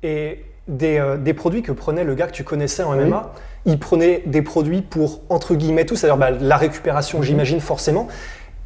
Et des produits que prenait le gars que tu connaissais en Oui. MMA, il prenait des produits pour, entre guillemets, tout, c'est-à-dire la récupération, j'imagine forcément.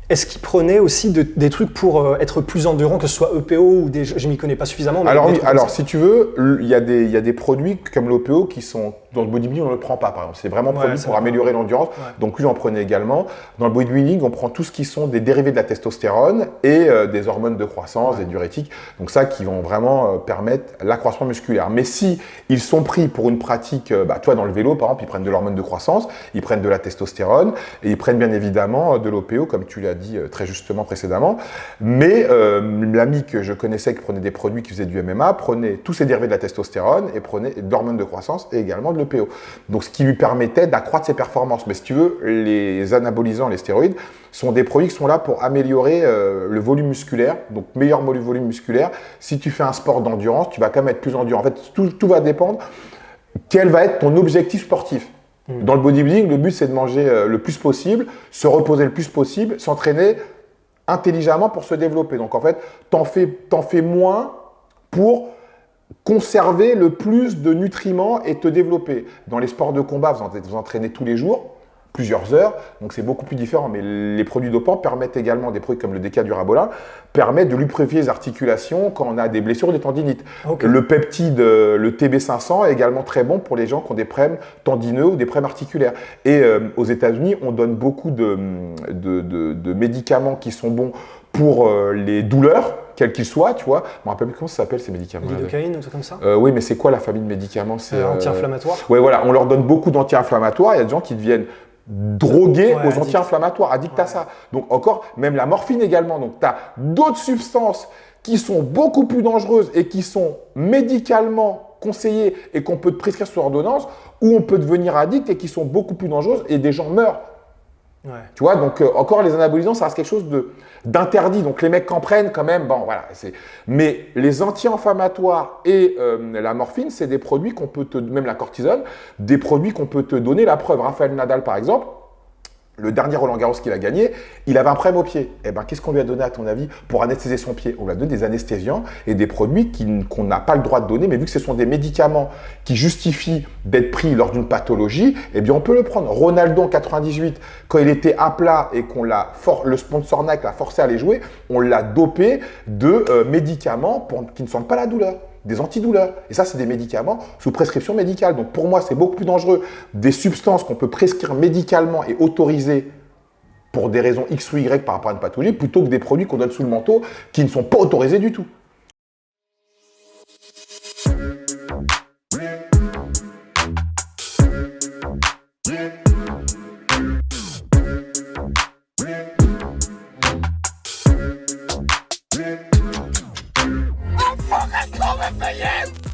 Est-ce qu'il prenait aussi des trucs pour être plus endurant, que ce soit EPO ou je m'y connais pas suffisamment. Mais Alors des oui, trucs comme alors ça. si tu veux, il y a des produits comme l'OPO qui sont dans le bodybuilding, on ne le prend pas par exemple. C'est vraiment Ouais, produit ça pour va. améliorer l'endurance. Ouais. Donc lui, j'en prenais également. Dans le bodybuilding, on prend tout ce qui sont des dérivés de la testostérone et des hormones de croissance, des diurétiques. Donc ça, qui vont vraiment permettre l'accroissement musculaire. Mais si ils sont pris pour une pratique, tu vois, dans le vélo, par exemple, ils prennent de l'hormone de croissance, ils prennent de la testostérone et ils prennent bien évidemment de l'OPO, comme tu l'as dit très justement précédemment. Mais l'ami que je connaissais qui prenait des produits qui faisaient du MMA prenait tous ces dérivés de la testostérone et prenait de l'hormone de croissance et également de l'EPO. Donc ce qui lui permettait d'accroître ses performances. Mais si tu veux, les anabolisants, les stéroïdes, sont des produits qui sont là pour améliorer le volume musculaire, donc meilleur volume musculaire. Si tu fais un sport d'endurance, tu vas quand même être plus endurant. En fait, tout va dépendre quel va être ton objectif sportif. Dans le bodybuilding, le but c'est de manger le plus possible, se reposer le plus possible, s'entraîner intelligemment pour se développer. Donc en fait, t'en fais moins pour conserver le plus de nutriments et te développer. Dans les sports de combat, vous entraînez tous les jours, plusieurs heures, donc c'est beaucoup plus différent. Mais les produits dopants permettent également, des produits comme le décadurabolin, permettent de lubrifier les articulations quand on a des blessures ou des tendinites. Okay. Le peptide, le TB500 est également très bon pour les gens qui ont des problèmes tendineux ou des problèmes articulaires. Et aux États-Unis, on donne beaucoup de médicaments qui sont bons pour les douleurs, quels qu'ils soient, tu vois. Je me rappelle plus comment ça s'appelle ces médicaments. Lidocaïne ou tout comme ça. Oui, mais c'est quoi la famille de médicaments? C'est anti-inflammatoire. Ouais, voilà, on leur donne beaucoup d'anti-inflammatoires. Il y a des gens qui deviennent drogués aux addict. anti-inflammatoires, addicts à ça. Donc encore, même la morphine également. Donc tu as d'autres substances qui sont beaucoup plus dangereuses et qui sont médicalement conseillées et qu'on peut te prescrire sur ordonnance, ou on peut devenir addict et qui sont beaucoup plus dangereuses et des gens meurent. Ouais. Tu vois, donc encore les anabolisants, ça reste quelque chose d'interdit. Donc les mecs qu'en prennent quand même, bon voilà. Mais les anti-inflammatoires et la morphine, c'est des produits qu'on peut même la cortisone, des produits qu'on peut te donner. La preuve, Rafael Nadal par exemple, le dernier Roland-Garros qu'il a gagné, il avait un problème au pied. Eh ben, qu'est-ce qu'on lui a donné à ton avis pour anesthésier son pied? On lui a donné des anesthésiants et des produits qu'on n'a pas le droit de donner, mais vu que ce sont des médicaments qui justifient d'être pris lors d'une pathologie, eh bien on peut le prendre. Ronaldo en 98, quand il était à plat et qu'on le sponsor Nike l'a forcé à aller jouer, on l'a dopé de médicaments qui ne sentent pas la douleur. Des antidouleurs. Et ça, c'est des médicaments sous prescription médicale. Donc pour moi, c'est beaucoup plus dangereux des substances qu'on peut prescrire médicalement et autoriser pour des raisons X ou Y par rapport à une pathologie, plutôt que des produits qu'on donne sous le manteau qui ne sont pas autorisés du tout. I'm fucking coming for you!